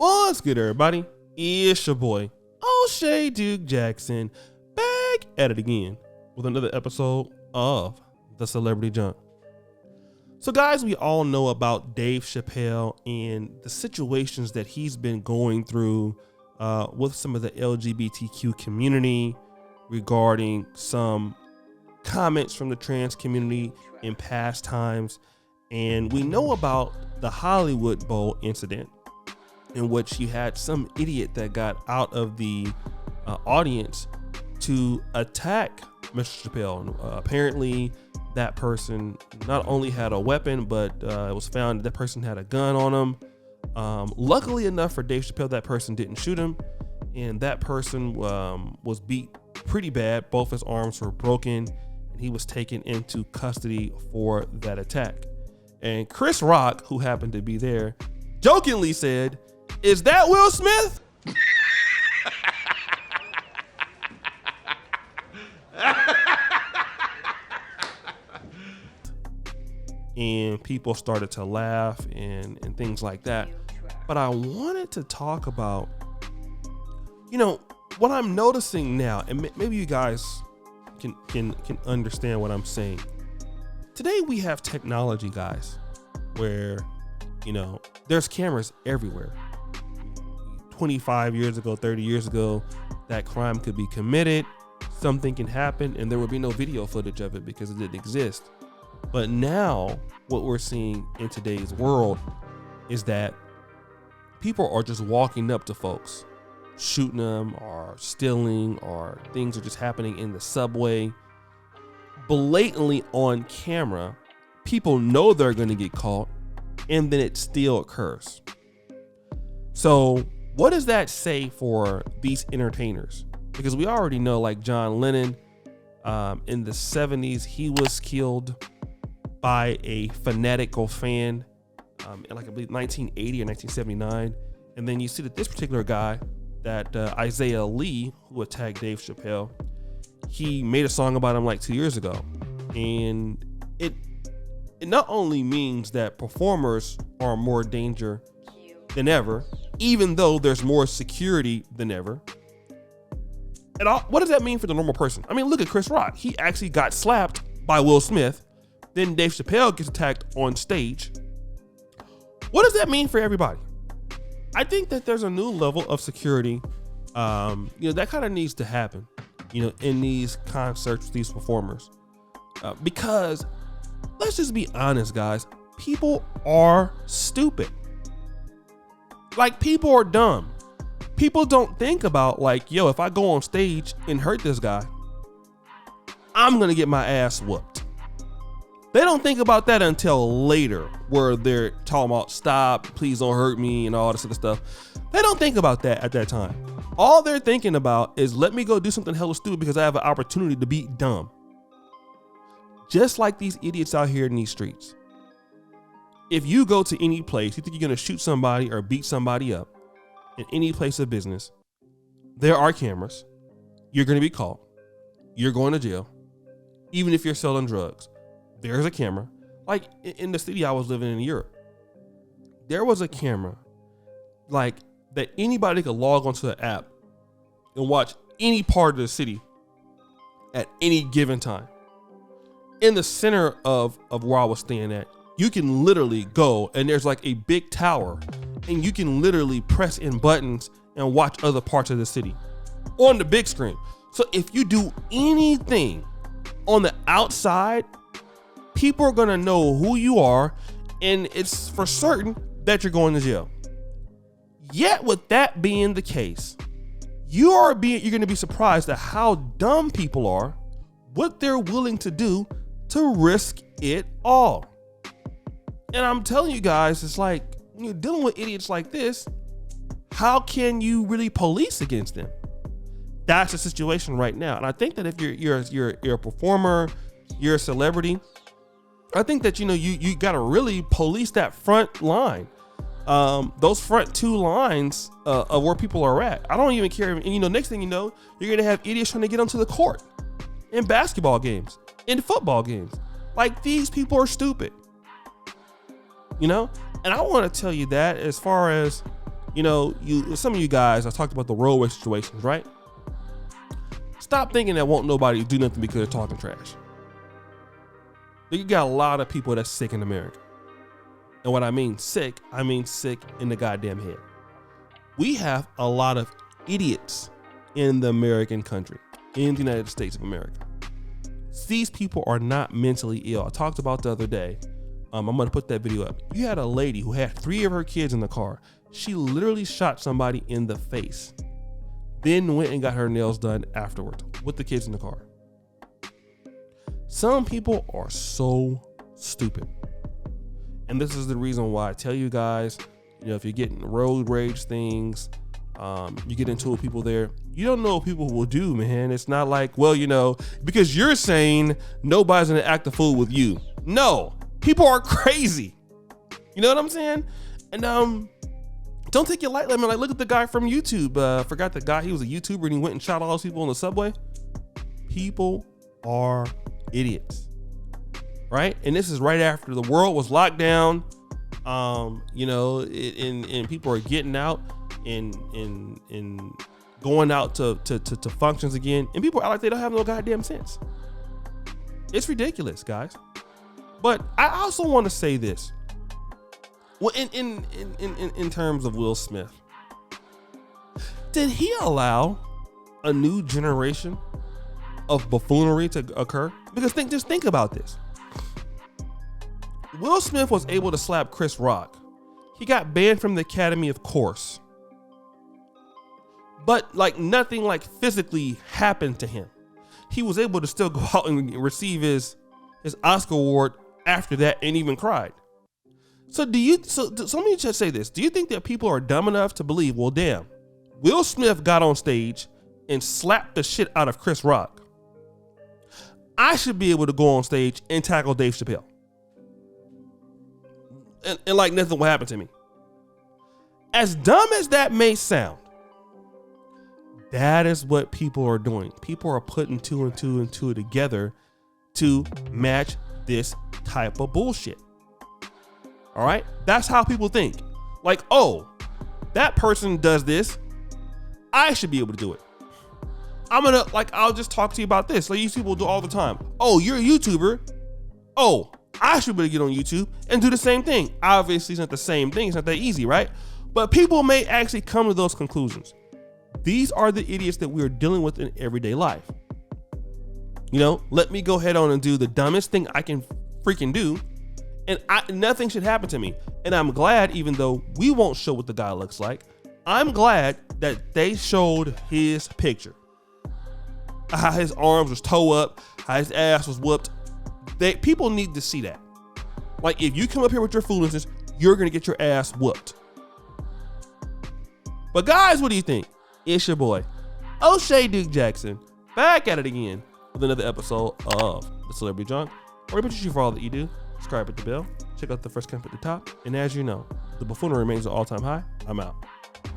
What's good, everybody? It's your boy, O'Shea Duke Jackson, back at it again with another episode of The Celebrity Junk. So guys, we all know about Dave Chappelle and the situations that he's been going through with some of the LGBTQ community regarding some comments from the trans community in past times. And we know about the Hollywood Bowl incident, in which you had some idiot that got out of the audience to attack Mr. Chappelle. Apparently, that person not only had a weapon, but it was found that person had a gun on him. Luckily enough for Dave Chappelle, that person didn't shoot him, and that person was beat pretty bad. Both his arms were broken, and he was taken into custody for that attack. And Chris Rock, who happened to be there, jokingly said, "Is that Will Smith?" And people started to laugh and things like that. But I wanted to talk about, what I'm noticing now, and maybe you guys can understand what I'm saying. Today we have technology, guys, where, there's cameras everywhere. 25 years ago, 30 years ago, that crime could be committed, something can happen, and there would be no video footage of it because it didn't exist. But now what we're seeing in today's world is that people are just walking up to folks, shooting them or stealing, or things are just happening in the subway, blatantly on camera. People know they're going to get caught, and then it still occurs. So what does that say for these entertainers? Because we already know, like John Lennon, in the 70s, he was killed by a fanatical fan in, I believe, 1980 or 1979. And then you see that this particular guy, that Isaiah Lee, who attacked Dave Chappelle, he made a song about him like 2 years ago. And it not only means that performers are in more danger than ever, even though there's more security than ever. And what does that mean for the normal person? I mean, look at Chris Rock. He actually got slapped by Will Smith. Then Dave Chappelle gets attacked on stage. What does that mean for everybody? I think that there's a new level of security. That kind of needs to happen, in these concerts, these performers. Because let's just be honest, guys. People are stupid. Like, people are dumb. People don't think about, if I go on stage and hurt this guy, I'm going to get my ass whooped. They don't think about that until later, where they're talking about, stop, please don't hurt me, and all this other stuff. They don't think about that at that time. All they're thinking about is, let me go do something hella stupid because I have an opportunity to be dumb. Just like these idiots out here in these streets. If you go to any place, you think you're going to shoot somebody or beat somebody up in any place of business, there are cameras. You're going to be caught. You're going to jail. Even if you're selling drugs, there's a camera. Like in the city I was living in Europe, there was a camera that anybody could log onto the app and watch any part of the city at any given time. In the center of where I was staying at, you can literally go, and there's like a big tower, and you can literally press in buttons and watch other parts of the city on the big screen. So if you do anything on the outside, people are gonna know who you are, and it's for certain that you're going to jail. Yet with that being the case, you're gonna be surprised at how dumb people are, what they're willing to do to risk it all. And I'm telling you guys, it's like, when you're dealing with idiots like this, how can you really police against them? That's the situation right now. And I think that if you're a performer, you're a celebrity, I think that you got to really police that front line, those front two lines of where people are at. I don't even care. And next thing you know, you're gonna have idiots trying to get onto the court in basketball games, in football games. Like, these people are stupid. And I want to tell you that as far as some of you guys, I talked about the roadway situations, right? Stop thinking that won't nobody do nothing because they're talking trash. You got a lot of people that's sick in America. And what I mean sick in the goddamn head. We have a lot of idiots in the American country, in the United States of America. These people are not mentally ill. I talked about the other day. I'm going to put that video up. You had a lady who had 3 of her kids in the car. She literally shot somebody in the face, then went and got her nails done afterwards with the kids in the car. Some people are so stupid. And this is the reason why I tell you guys, if you're getting road rage things, you get into it with people there, you don't know what people will do, man. It's not like, because you're saying nobody's gonna act a fool with you. No, people are crazy. You know what I'm saying? And don't take it lightly. I mean, like, look at the guy from YouTube. Forgot the guy, he was a YouTuber and he went and shot all those people on the subway. People are idiots, right? And this is right after the world was locked down. And people are getting out and going out to functions again, and people act like they don't have no goddamn sense. It's ridiculous, guys. But I also want to say this. Well, in terms of Will Smith, did he allow a new generation of buffoonery to occur? Because just think about this. Will Smith was able to slap Chris Rock. He got banned from the Academy, of course. But nothing physically happened to him. He was able to still go out and receive his Oscar award after that and even cried. So let me just say this. Do you think that people are dumb enough to believe, well, damn, Will Smith got on stage and slapped the shit out of Chris Rock, I should be able to go on stage and tackle Dave Chappelle. And nothing will happen to me. As dumb as that may sound, that is what people are doing. People are putting 2 and 2 and 2 together to match this type of bullshit. All right? That's how people think. Oh, that person does this, I should be able to do it. I'll just talk to you about this. These people do all the time. Oh, you're a YouTuber. Oh, I should be able to get on YouTube and do the same thing. Obviously, it's not the same thing. It's not that easy, right? But people may actually come to those conclusions. These are the idiots that we are dealing with in everyday life. Let me go ahead on and do the dumbest thing I can freaking do, and nothing should happen to me. And I'm glad, even though we won't show what the guy looks like, I'm glad that they showed his picture. How his arms was toe up, how his ass was whooped. People need to see that. If you come up here with your foolishness, you're gonna get your ass whooped. But guys, what do you think? It's your boy, O'Shea Duke Jackson, back at it again with another episode of The Celebrity Junk. I appreciate you for all that you do. Subscribe, hit the bell, check out the first comment at the top, and as you know, the buffoonery remains an all-time high. I'm out.